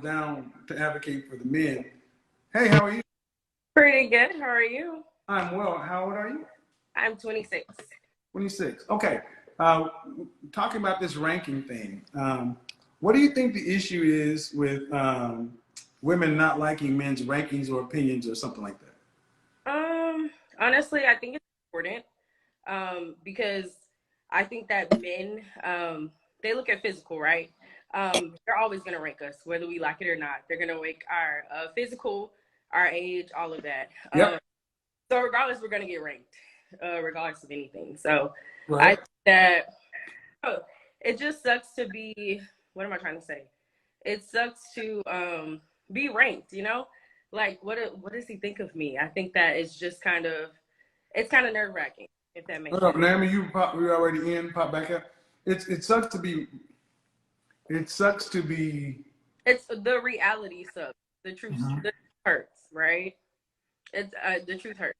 down to advocate for the men. Hey, how are you? Pretty good. How are you? I'm well. How old are you? I'm 26. 26. Okay. Uh, Talking about this ranking thing, what do you think the issue is with women not liking men's rankings or opinions or something like that? Um, Honestly, I think it's important because I think that men they look at physical, right? They're always gonna rank us, whether we like it or not. They're gonna rank our physical, our age, all of that. Yep. So regardless, we're gonna get ranked, regardless of anything. So I Right. think that oh, it just sucks to be. What am I trying to say? It sucks to be ranked, you know? Like what does he think of me? I think that it's just it's kind of nerve wracking, if that makes Hold up, sense. Naomi, we already in, pop back up. It sucks to be, it sucks to be, It's the reality sucks. The truth hurts, right? It's the truth hurts.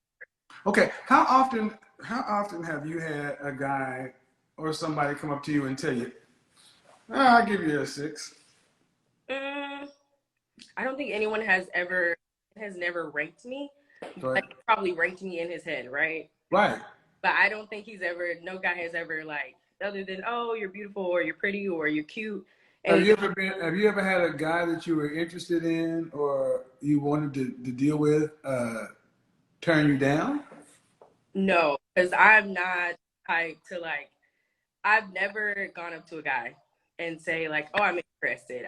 okay, how often have you had a guy or somebody come up to you and tell you, I'll give you a six? Mm, I don't think anyone has never ranked me, Right. but he probably ranked me in his head, right? Right. But I don't think no guy has ever like other than oh you're beautiful or you're pretty or you're cute. Anything. Have you ever had a guy that you were interested in or you wanted to deal with turn you down? No, because I'm not type to like. I've never gone up to a guy and say like, "Oh, I'm interested."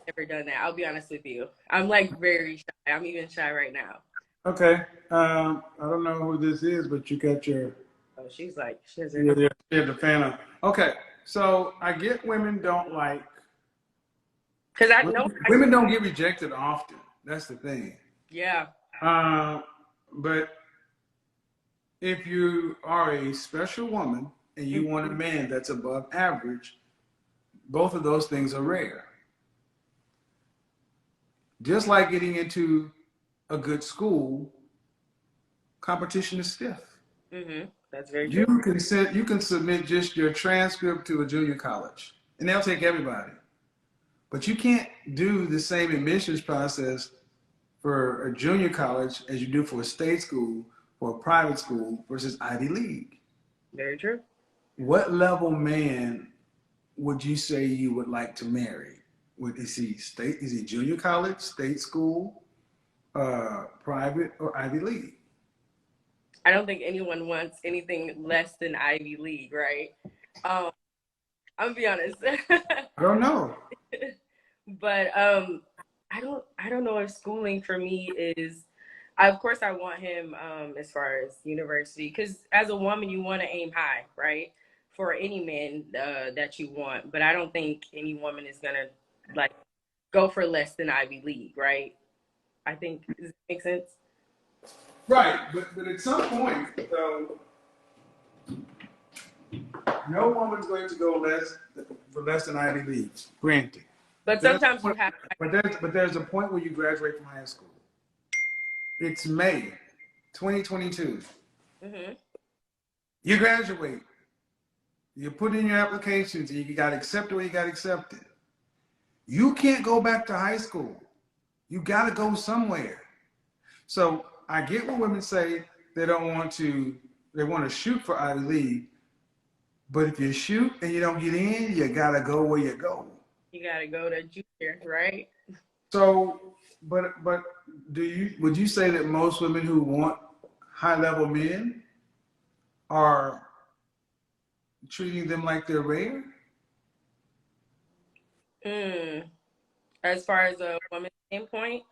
Never done that. I'll be honest with you. I'm like very shy. I'm even shy right now. Okay. I don't know who this is, but you got your Oh, she's like, she has her yeah, number. yeah, the fan of. Okay. So I get women don't like Because I know, women don't get rejected often. That's the thing. yeah, Uh, but if you are a special woman and you want a man that's above average, both of those things are rare. Just like getting into a good school, competition is stiff. mm-hmm. That's very You true. you can submit just your transcript to a junior college, and they'll take everybody. But you can't do the same admissions process for a junior college as you do for a state school or a private school versus Ivy League. Very true. What level man would you say you would like to marry? Is he state? Is he junior college, state school, private, or Ivy League? I don't think anyone wants anything less than Ivy League, right? Um, I'm gonna be honest. I don't know. But I don't know if schooling for me is of course I want him as far as university because as a woman you want to aim high, right? For any man that you want, but I don't think any woman is gonna like go for less than Ivy League, right? I think does that make sense? Right, but at some point, no woman's going to go less for less than Ivy League. Granted, But there's sometimes you have but there's a point where you graduate from high school. It's May 2022. hmm You graduate. You put in your applications. You got accepted or you got accepted. You can't go back to high school. You got to go somewhere. So I get what women say they don't want to. They want to shoot for Ivy League, but if you shoot and you don't get in, you gotta go where you go. you got to go to junior, right? So, but would you say that most women who want high level men are treating them like they're rare? Mm. As far as a woman's standpoint,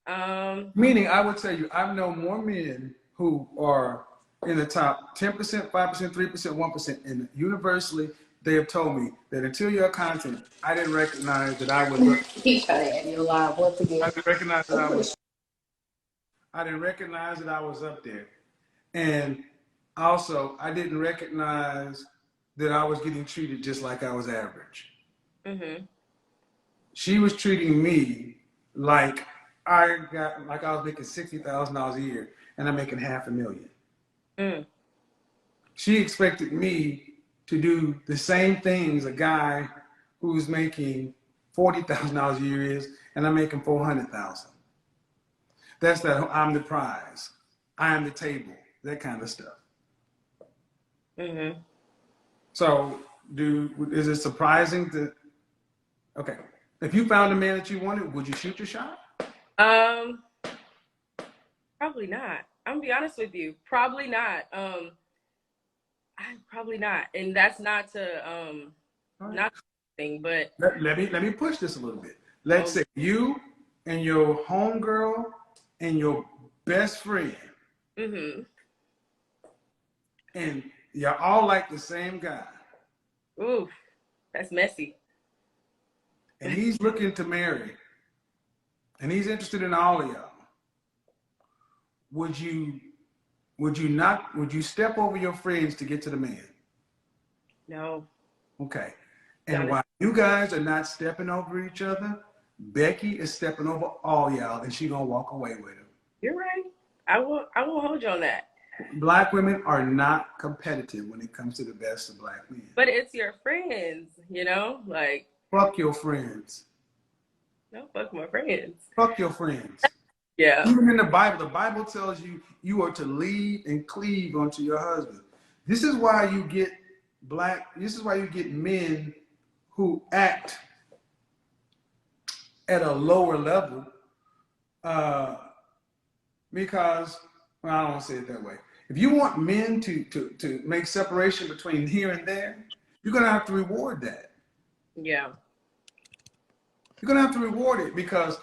um, Meaning, I would tell you, I've known more men who are in the top 10%, 5%, 3%, 1%, and universally, they have told me that until your content, I didn't recognize that I was. He's trying to end your live once again. I didn't recognize that I was. I didn't recognize that I was up there, and also I didn't recognize that I was getting treated just like I was average. Mm-hmm. She was treating me like like I was making $60,000 a year, and I'm making $500,000. Mm. She expected me to do the same things a guy who's making $40,000 a year is, and I'm making $400,000. That's that I'm the prize, I am the table, that kind of stuff. Mm-hmm. So, is it surprising that? Okay, if you found a man that you wanted, would you shoot your shot? Probably not. I'm gonna be honest with you. Probably not. Probably not. And that's not to Right. not thing, but let me push this a little bit. Let's oh, say you and your homegirl and your best friend, mm-hmm. and you're all like the same guy, Ooh, that's messy. and he's looking to marry, and he's interested in all of y'all. Would you would you step over your friends to get to the man? No. Okay. And while you guys are not stepping over each other, Becky is stepping over all y'all, and she gonna walk away with him. You're right. I won't hold you on that. Black women are not competitive when it comes to the best of black men. But it's your friends, you know? Like, fuck your friends. no, fuck my friends. Fuck your friends. Yeah. Even in the Bible tells you you are to lead and cleave unto your husband. This is why you get men who act at a lower level, because, well, I don't want to say it that way. If you want men to make separation between here and there, you're going to have to reward that. Yeah. You're going to have to reward it, because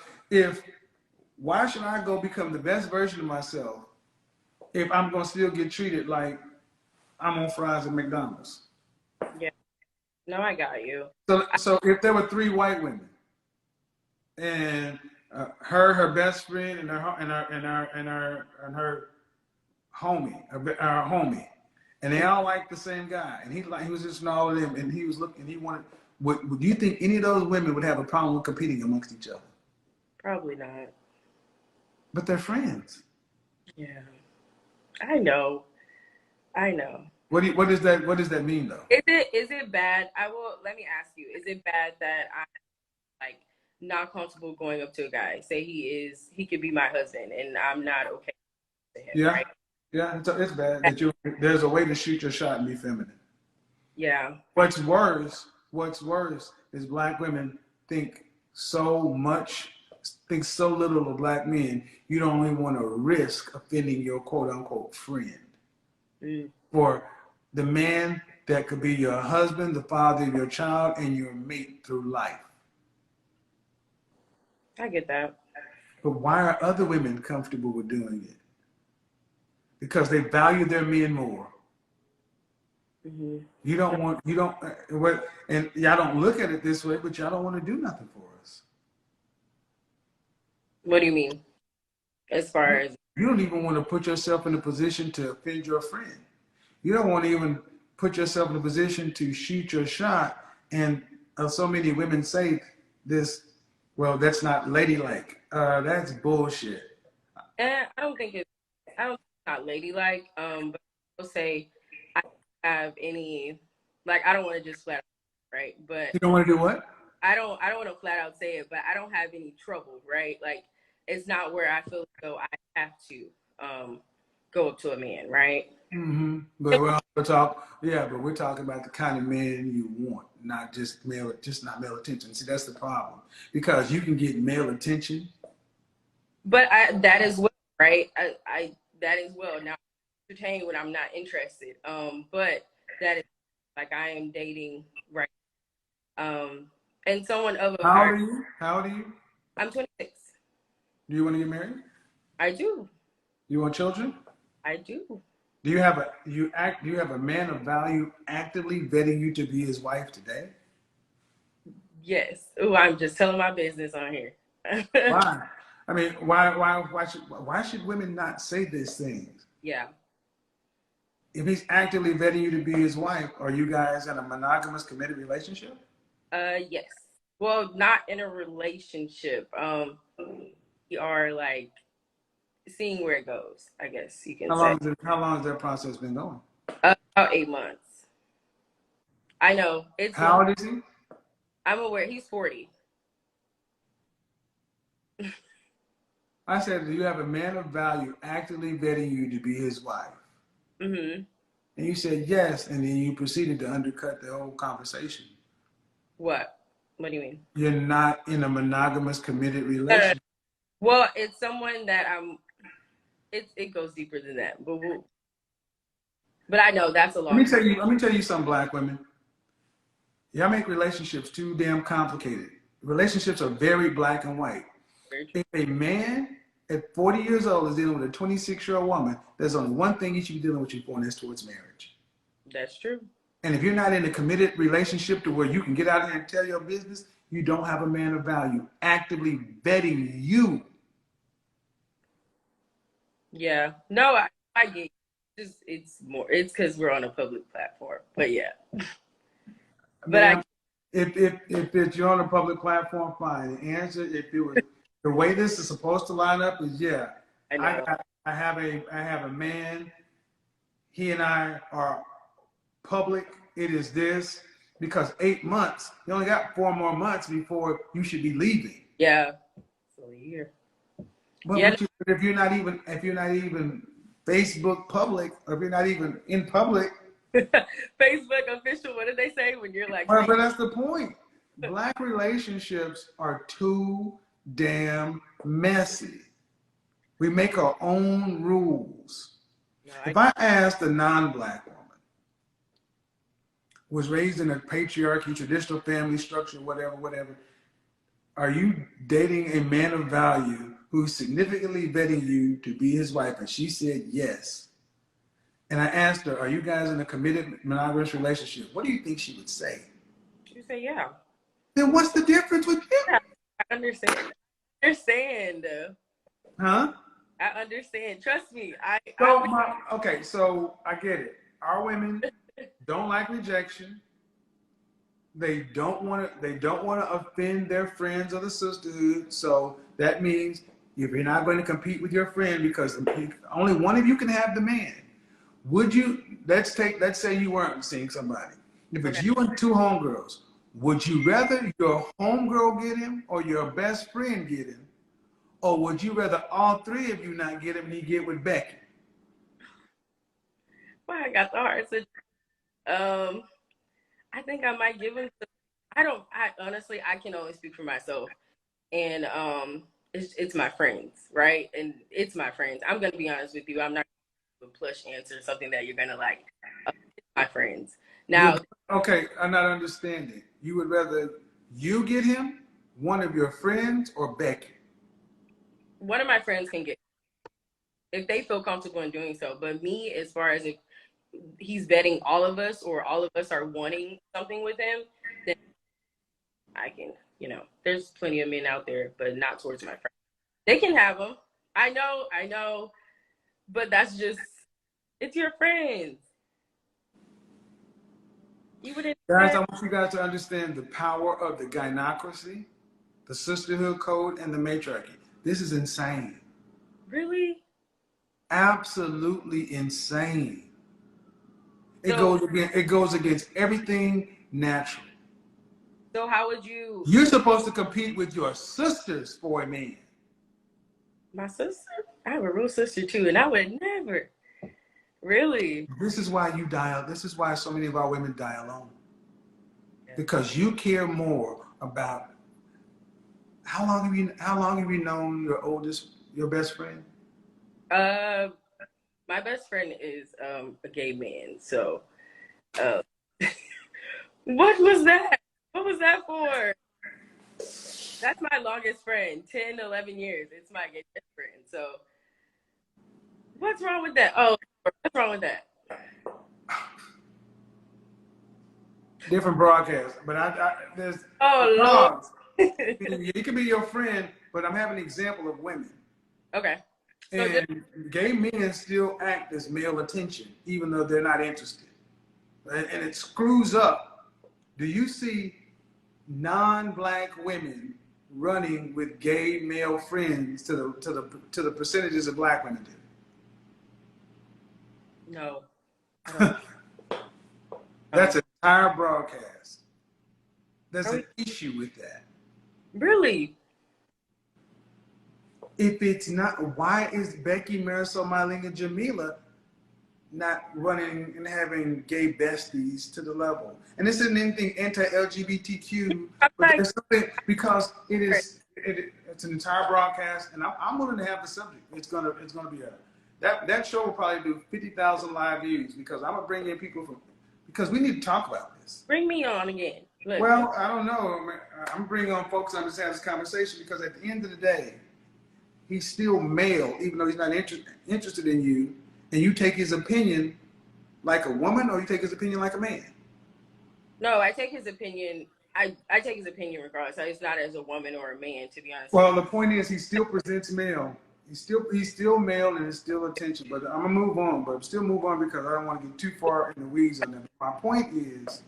why should I go become the best version of myself if I'm going to still get treated like I'm on fries at McDonald's? Yeah. No, I got you. So if there were 3 white women, and her best friend, and her homie, and they all like the same guy, and he was just in all of them, and he was looking, he wanted. Would you think any of those women would have a problem with competing amongst each other? Probably not. But they're friends. Yeah. I know. What does that mean, though? Is it bad? Let me ask you, is it bad that I'm like not comfortable going up to a guy, say he could be my husband, and I'm not okay with him, Yeah. right? Yeah, it's bad that there's a way to shoot your shot and be feminine. Yeah. What's worse is black women think so little of black men, you don't even want to risk offending your quote unquote friend. For the man that could be your husband, the father of your child, and your mate through life. I get that. But why are other women comfortable with doing it? Because they value their men more. Mm-hmm. And y'all don't look at it this way, but y'all don't want to do nothing for us. What do you mean? As far as you don't even want to put yourself in a position to offend your friend. You don't want to even put yourself in a position to shoot your shot. And so many women say this, well, that's not ladylike. That's bullshit. and I don't think it's not ladylike. But I'll say I don't have any, like, I don't want to just flat out, right? But you don't want to do what? I don't want to flat out say it, but I don't have any trouble, right? Like, it's not where I feel as though I have to go up to a man, right? Mm-hmm. But we're talking about the kind of man you want, not male attention. See, that's the problem, because you can get male attention. But that is well, right? I that is well. Now, entertain when I'm not interested. But that is like I am dating, right? And someone of a How old are you? I'm 26. Do you want to get married? I do. You want children? I do. Do you have a man of value actively vetting you to be his wife today? Yes. Oh, I'm just telling my business on here. Why? I mean, why should women not say these things? Yeah. If he's actively vetting you to be his wife, are you guys in a monogamous, committed relationship? Yes. Well, not in a relationship. We are like seeing where it goes, I guess you can say. How long has that process been going? About 8 months. I know. How old is he? I'm aware. He's 40. I said, do you have a man of value actively vetting you to be his wife? Mm-hmm. And you said yes, and then you proceeded to undercut the whole conversation. What? What do you mean? You're not in a monogamous, committed Uh, relationship. well, it's someone that it goes deeper than that. But I know that's a Let long me story. tell you. Let me tell you something, black women. Y'all make relationships too damn complicated. Relationships are very black and white. If a man at 40 years old is dealing with a 26-year-old woman, there's only one thing he should be dealing with you for, and that's towards marriage. That's true. And if you're not in a committed relationship to where you can get out here and tell your business, you don't have a man of value actively vetting you. Yeah. No, I get it. It's because we're on a public platform. But yeah. But Ma'am, if you're on a public platform, fine. The answer, if it was the way this is supposed to line up, is yeah. I know. I have a man. He and I are public. It is this because 8 months. You only got 4 more months before you should be leaving. Yeah. So here. But, Yeah. if you're not even Facebook public, or if you're not even in public, Facebook official. What did they say when you're like? well, but that's the point. Black relationships are too damn messy. We make our own rules. No, If I asked a non-black woman, was raised in a patriarchy, traditional family structure, whatever, are you dating a man of value who's significantly vetting you to be his wife? And she said yes. And I asked her, are you guys in a committed monogamous relationship? What do you think she would say? you say yeah. Then what's the difference with you? Yeah, I understand. I understand. Huh? I understand. Trust me. Okay, so I get it. Our women don't like rejection. They don't want to. They don't want to offend their friends or the sisterhood. So that means if you're not going to compete with your friend because only one of you can have the man, would you? Let's say you weren't seeing somebody. If it's Okay. you and two homegirls, would you rather your homegirl get him or your best friend get him, or would you rather all three of you not get him and he get with Becky? Well, I got the heart. So, I think I might give him. I honestly, I can only speak for myself, and it's my friends, right? And it's my friends. I'm gonna be honest with you. I'm not gonna plush answer something that you're gonna like. It's my friends. Now, Okay, I'm not understanding. You would rather you get him, one of your friends, or Becky? one of my friends can get if they feel comfortable in doing so. But me, as far as if he's vetting all of us or all of us are wanting something with him, then I can, there's plenty of men out there, but not towards my friends. They can have them. I know, but that's just, it's your friends. You wouldn't. Guys, I want you guys to understand the power of the gynocracy, the sisterhood code, and the matriarchy. This is insane. Really? Absolutely insane. So, It goes against everything natural. so how would you? You're supposed to compete with your sisters for a man. My sister? I have a real sister too, and I would never. Really? This is why this is why so many of our women die alone. Yeah. Because you care more about how long have you known your best friend? My best friend is a gay man. So, uh, what was that? What was that for? That's my longest friend, 10, 11 years. It's my gay best friend. So, what's wrong with that? Oh, what's wrong with that? Different broadcast, but there's Oh, dogs. It can be your friend, but I'm having an example of women. Okay. So And gay men still act as male attention, even though they're not interested. And it screws up. Do you see non-black women running with gay male friends to the percentages of black women do? no, I don't. That's an entire broadcast. There's Oh, an issue with that. really? If it's not, why is Becky, Marisol, Mylene, and Jamila not running and having gay besties to the level? And this isn't anything anti-LGBTQ, I'm but like, there's something, because it's an entire broadcast, and I'm willing to have the subject. It's gonna be that show will probably do 50,000 live views, because I'm gonna bring in people because we need to talk about this. bring me on again. Look, Well, I don't know. I'm bringing on folks to understand this conversation, because at the end of the day, he's still male, even though he's not interested in you, and you take his opinion like a woman, or you take his opinion like a man. no, I take his opinion. I take his opinion regardless. It's not as a woman or a man, to be honest. Well, the point is, he still presents male. He's still male, and it's still attention. But I'm gonna move on. But still move on, because I don't want to get too far in the weeds on that. My point is,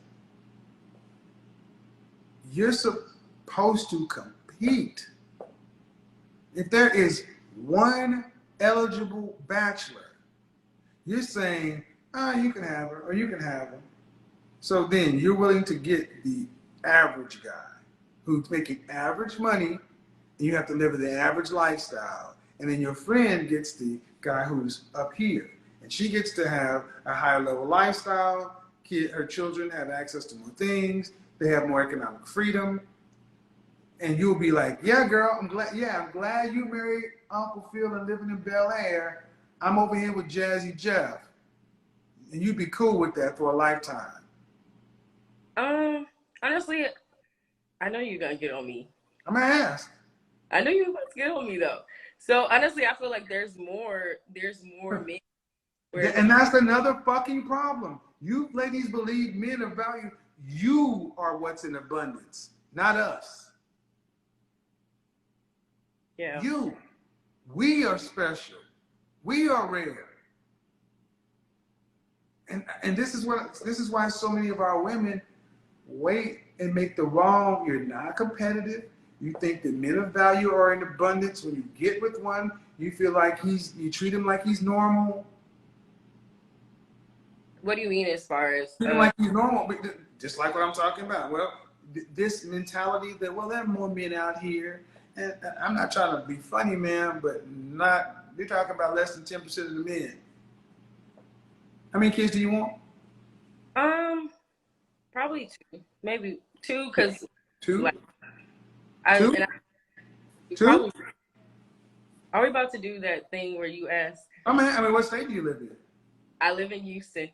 you're supposed to compete. If there is one eligible bachelor, you're saying, you can have her, or you can have him. So then you're willing to get the average guy who's making average money, and you have to live the average lifestyle. And then your friend gets the guy who's up here, and she gets to have a higher level lifestyle. Her children have access to more things. They have more economic freedom. And you'll be like, yeah, girl, I'm glad you married Uncle Phil and living in Bel Air. I'm over here with Jazzy Jeff. And you'd be cool with that for a lifetime. Honestly, I know you're gonna get on me. I'm gonna ask. I know you're about to get on me though. So honestly, I feel like there's more men. And that's another fucking problem. You ladies believe men are valued. You are what's in abundance, not us. Yeah. You. We are special. We are rare. And this is why so many of our women wait and make the wrong. You're not competitive. You think that men of value are in abundance. When you get with one, you feel like you treat him like he's normal. What do you mean as far as Treat him like he's normal, just like what I'm talking about. Well, this mentality that, well, there are more men out here. And I'm not trying to be funny, man, but you're talking about less than 10% of the men. How many kids do you want? Probably two, maybe two, because Two? like, Two? Two? Probably, are we about to do that thing where you ask? I mean, what state do you live in? I live in Houston.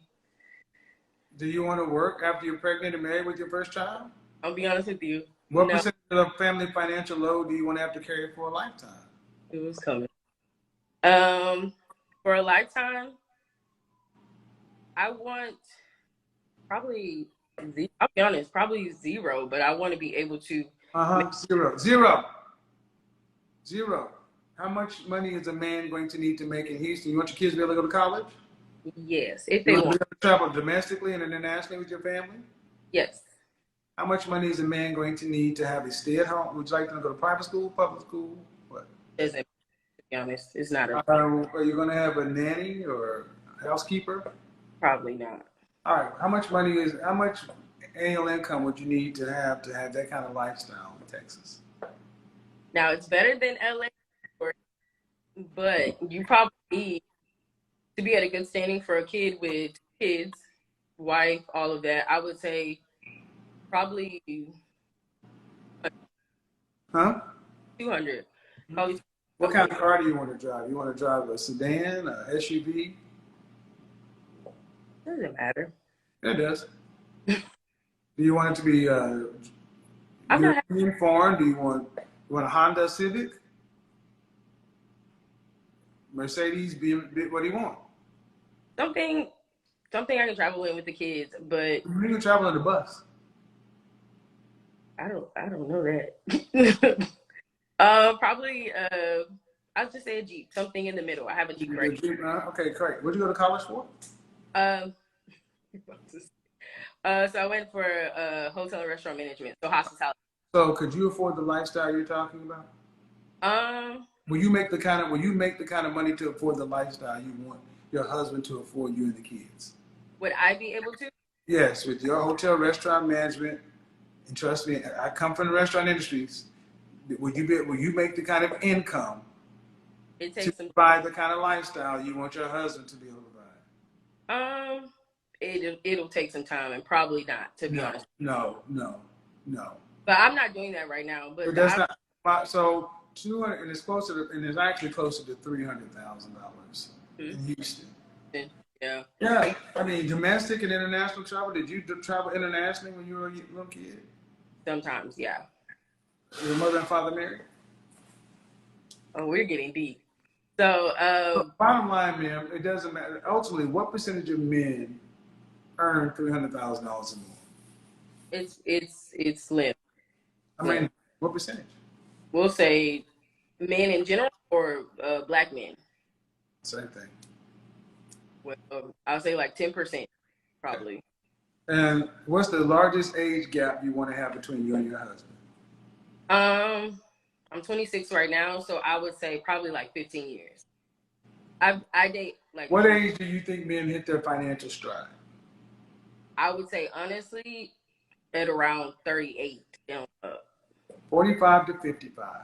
Do you want to work after you're pregnant and married with your first child? I'll be honest with you. What percentage of the family financial load do you want to have to carry for a lifetime? It was coming. For a lifetime, I want probably, I'll be honest, probably zero, but I want to be able to. Zero. How much money is a man going to need to make in Houston? You want your kids to be able to go to college? Yes, if they want. You want to travel domestically and internationally with your family? Yes. How much money is a man going to need to have a stay-at-home? Would you like them to go to private school, public school? What? Doesn't, to be honest, it's not a. Are you going to have a nanny or a housekeeper? Probably not. All right. How much annual income would you need to have that kind of lifestyle in Texas? Now, it's better than LA, but you probably need to be at a good standing for a kid with kids, wife, all of that. I would say probably 200. Probably. What kind of car do you want to drive? You want to drive a sedan, a SUV? Doesn't matter. It does. Do you want it to be European foreign? Do you want a Honda Civic? Mercedes? What do you want? Something I can travel in with the kids, but You can travel in the bus. I don't know that. Probably I'll just say a Jeep, something in the middle. I have a Jeep right now. Okay, great. What'd you go to college for? So I went for hotel and restaurant management, so hospitality. So could you afford the lifestyle you're talking about? Will you make the kind of money to afford the lifestyle you want your husband to afford you and the kids? Would I be able to? Yes, with your hotel restaurant management, and trust me, I come from the restaurant industries. Will you make the kind of income It to takes some. provide the kind of lifestyle you want your husband to be able to provide? It'll take some time and probably not, to be No, honest. no, no, no. But I'm not doing that right now. But That's not. So 200, and it's closer to, and it's actually closer to $300,000 in Houston. yeah. Yeah, I mean, domestic and international travel. Did you travel internationally when you were a little kid? Sometimes, yeah. Your mother and father married? Oh, we're getting deep. So, But bottom line, ma'am, it doesn't matter. Ultimately, what percentage of men earn $300,000 or more? it's slim. I Slim. mean, what percentage? We'll say men in general or black men. Same thing. Well, I'll say like 10%, Okay. probably. And what's the largest age gap you want to have between you and your husband? I'm 26 right now, so I would say probably like 15 years. I date like What age do you think men hit their financial stride? I would say honestly at around 38 down up. 45 to 55.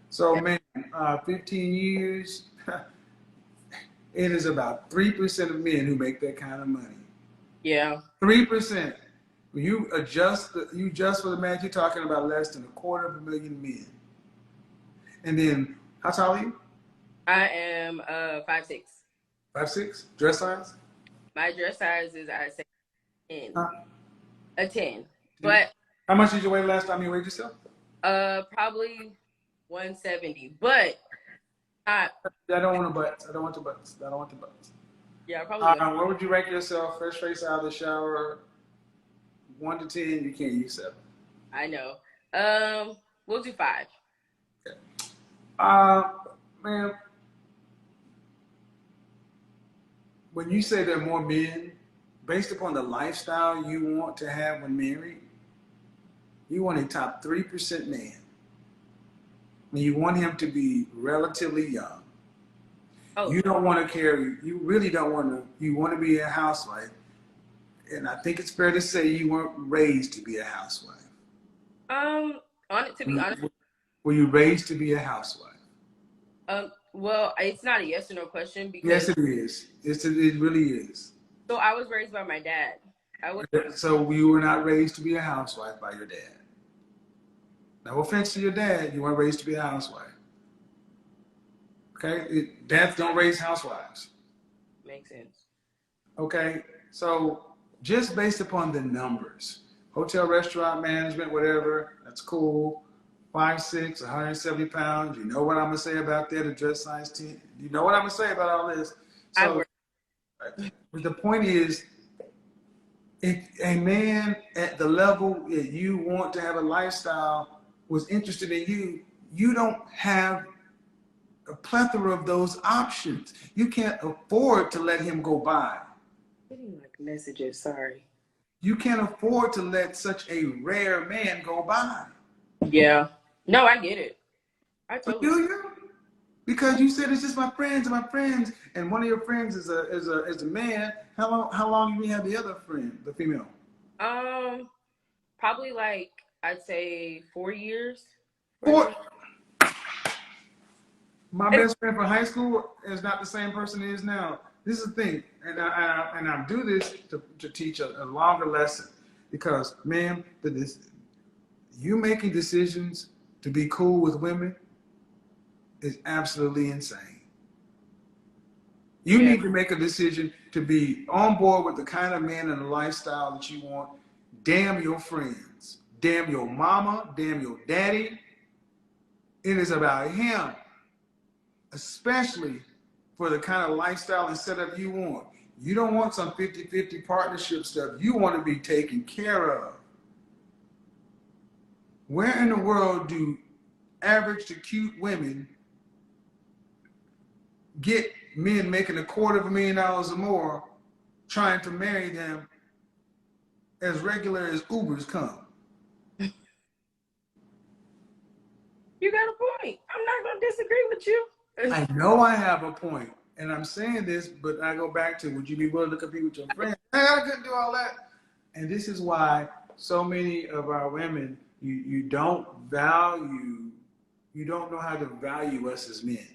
So, man, 15 years, it is about 3% of men who make that kind of money. Yeah. 3%. When you adjust for the math, you're talking about less than 250,000 men. And then, how tall are you? I am 5'6". 5'6"? Dress size? My dress size is I say 10. Huh? A 10. But How much did you weigh last time you weighed yourself? probably 170. But I don't want the butts. I don't want the butts. I don't want the butts. yeah, probably Where would you rank yourself? Fresh face out of the shower, 1 to 10. You can't use 7. I know. We'll do 5. Okay. Man, when you say there are more men, based upon the lifestyle you want to have when married, you want a top 3% man. And you want him to be relatively young. Oh, You don't want to carry, you really don't want to, you want to be a housewife. And I think it's fair to say you weren't raised to be a housewife. to be honest, Were you raised to be a housewife? well, it's not a yes or no question because Yes, it is. It really is. so I was raised by my dad. So you were not raised to be a housewife by your dad. No offense to your dad, you weren't raised to be a housewife. Okay? Dads don't raise housewives. Makes sense. Okay? So just based upon the numbers, hotel, restaurant management, whatever, that's cool. 5'6", 170 pounds. You know what I'm gonna say about that? A dress size 10. You know what I'm gonna say about all this. So the point is, if a man at the level that you want to have a lifestyle was interested in you, you don't have a plethora of those options. You can't afford to let him go by. Getting like messages, sorry. You can't afford to let such a rare man go by. Yeah. No, I get it. I But totally. do you? Because you said it's just my friends and my friends, and one of your friends is a man. How long you have the other friend, the female? Probably like I'd say 4 years. 4 years. My best friend from high school is not the same person he is now. This is the thing, and I do this to teach a longer lesson, because, man, you making decisions to be cool with women is absolutely insane. You need to make a decision to be on board with the kind of man and the lifestyle that you want. Damn your friends. Damn your mama. Damn your daddy. It is about him, especially for the kind of lifestyle and setup you want. You don't want some 50-50 partnership stuff. You want to be taken care of. Where in the world do average to cute women get men making $250,000 or more trying to marry them as regular as Ubers come? You got a point. I'm not going to disagree with you. I know I have a point, and I'm saying this, but I go back to, would you be willing to compete with your friends? I couldn't do all that. And this is why so many of our women, you don't know how to value us as men.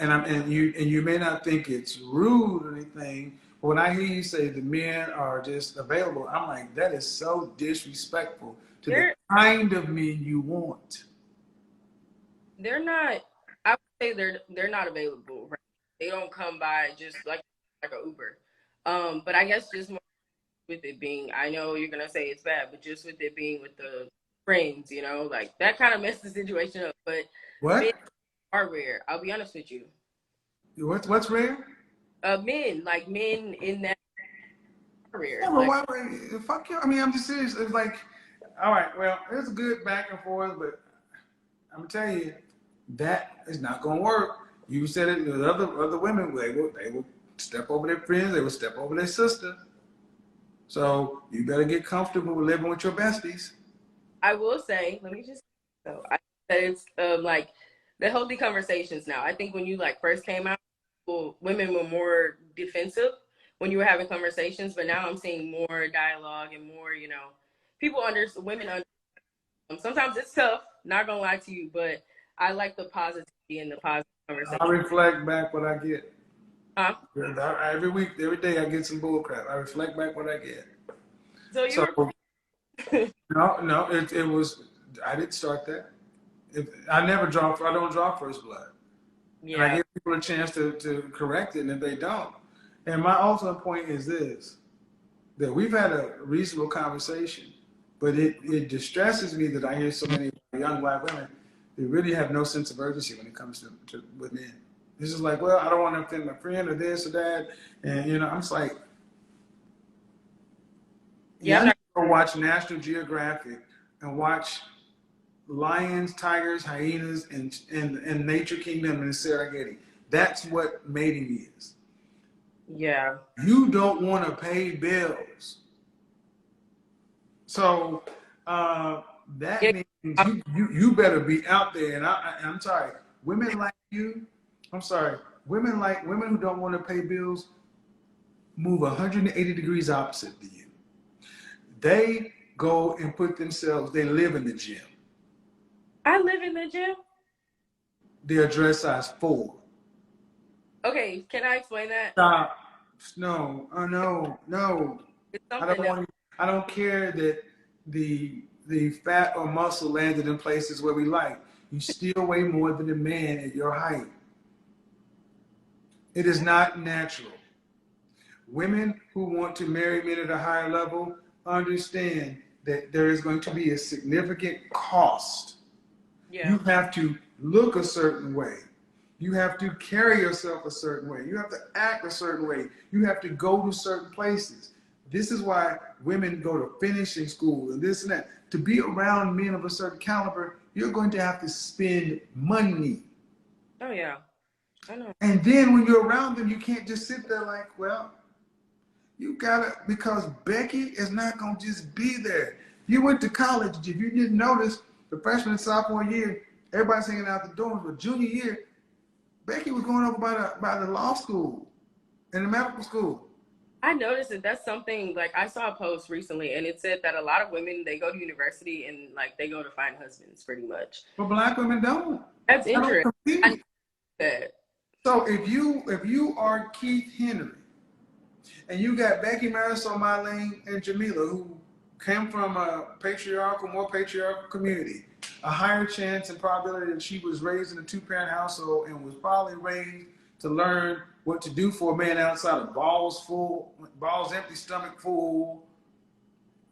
and you may not think it's rude or anything, but when I hear you say the men are just available, I'm like, that is so disrespectful to the They're kind of men you want. they're not. I would say they're not available. Right? They don't come by just like a Uber. But I guess just more with it being, I know you're gonna say it's bad, but just with it being with the friends, you know, like that kind of messed the situation up. But men What? are rare. I'll be honest with you. What's rare? Men, like men in that are rare. Yeah, but Like fuck you. I mean, I'm just serious. It's like, all right, well, it's a good back and forth, but I'm gonna tell you, that is not gonna work. You said it. The other women, they will step over their friends. They will step over their sister. So you better get comfortable with living with your besties. I will say, let me just so I said it's like the healthy conversations now. I think when you like first came out, well, women were more defensive when you were having conversations, but now I'm seeing more dialogue and more, you know, people women under. Sometimes it's tough, not gonna lie to you, but I like the positivity and the positive I conversation. reflect back what I get. Huh? Every week, every day, I get some bull crap. I reflect back what I get. So you So were no, it was. I didn't start that. I never draw. I don't draw first blood, and I yeah, give people a chance to correct it, and if they don't, and my ultimate point is this: that we've had a reasonable conversation, but it distresses me that I hear so many young black women that really have no sense of urgency when it comes to with men. This is like, well, I don't want to offend my friend or this or that, and I'm just like, yeah, y'all I'm need not. to go watch National Geographic and watch lions, tigers, hyenas, and Nature Kingdom in Serengeti. That's what mating is. Yeah, You don't want to pay bills. So that yeah. means you better be out there. And I'm sorry, women like you. I'm sorry, women who don't want to pay bills move 180 degrees opposite to you. They go and put themselves. They live in the gym. I live in the gym. They're dress size 4. Okay, can I explain that? Stop. No. No. No. It's I something don't that want. I don't care that the fat or muscle landed in places where we like. You still weigh more than a man at your height. It is not natural. Women who want to marry men at a higher level understand that there is going to be a significant cost. yeah. You have to look a certain way. You have to carry yourself a certain way. You have to act a certain way. You have to go to certain places. This is why women go to finishing school and this and that. To be around men of a certain caliber, you're going to have to spend money. Oh yeah, I know. And then when you're around them, you can't just sit there like, well, you gotta, because Becky is not gonna just be there. You went to college. If you didn't notice, the freshman and sophomore year, everybody's hanging out the dorms. But junior year, Becky was going over by the law school and the medical school. I noticed that that's something like I saw a post recently and it said that a lot of women they go to university and like they go to find husbands pretty much. But black women don't. That's I don't interesting. I know compete. that. So if you are Keith Henry and you got Becky Marisol, Marlene, and Jamila who came from a more patriarchal community, a higher chance and probability that she was raised in a two-parent household and was probably raised to learn what to do for a man outside of balls empty, stomach full,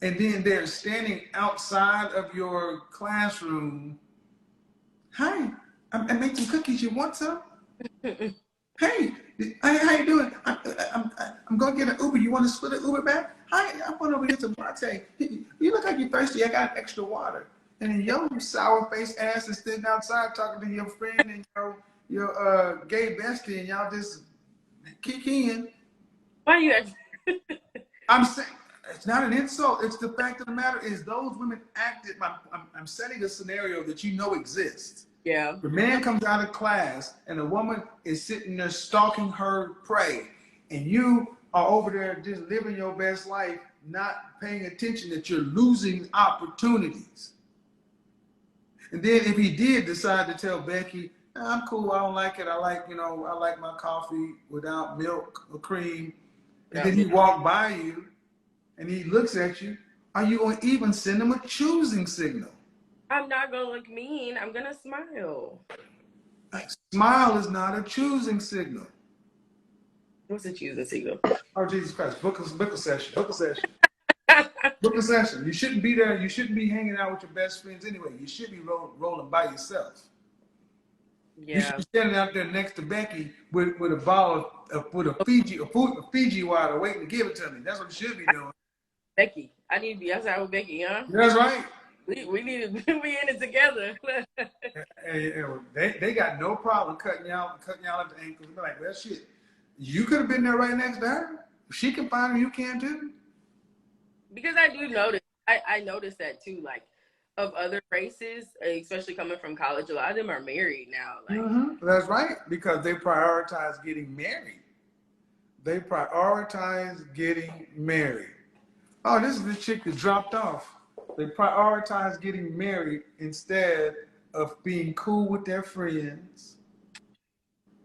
and then they're standing outside of your classroom. Hi, I made some cookies. You want some? Hey, how you doing? I'm going to get an Uber. You want to split an Uber back? Hi, I want over here to latte. You look like you're thirsty. I got extra water. And then your sour face ass is sitting outside talking to your friend and your gay bestie, and y'all just kikiing. Why are you asking? I'm saying it's not an insult. It's the fact of the matter is those women acted. I'm setting a scenario that you know exists. Yeah. The man comes out of class and the woman is sitting there stalking her prey, and you are over there just living your best life, not paying attention that you're losing opportunities. And then if he did decide to tell Becky, I'm cool. I don't like it. I like, I like my coffee without milk or cream. And Without then he me. walk by you and he looks at you. Are you going to even send him a choosing signal? I'm not gonna look mean. I'm gonna smile. A smile is not a choosing signal. What's the choosing signal? Oh, Jesus Christ. Book a session. Book a session. Book a session. You shouldn't be there. You shouldn't be hanging out with your best friends anyway. You should be rolling by yourself. You should Yeah, be standing out there next to Becky with a ball with a Fiji water waiting to give it to me. That's what you should be doing. Becky. I need to be outside with Becky, huh? That's right. We need to be in it together. They got no problem cutting you out at the ankles. Be like, well, shit, you could have been there right next to her. If she can find her, you can too. Because I do notice, I noticed that too. Like of other races, especially coming from college, a lot of them are married now. Like, That's right, because they prioritize getting married. They prioritize getting married. Oh, this is the chick that dropped off. They prioritize getting married instead of being cool with their friends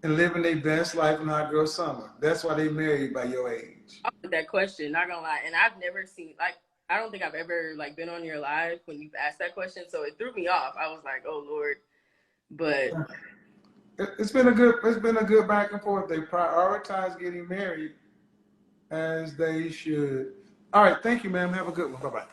and living their best life in hot girl summer. That's why they married by your age. that question, not gonna lie, and I've never seen like. I don't think I've ever like been on your live when you've asked that question, so it threw me off. I was like, "Oh Lord," but It's been a good back and forth. They prioritize getting married as they should. All right, thank you, ma'am. Have a good one. Bye bye.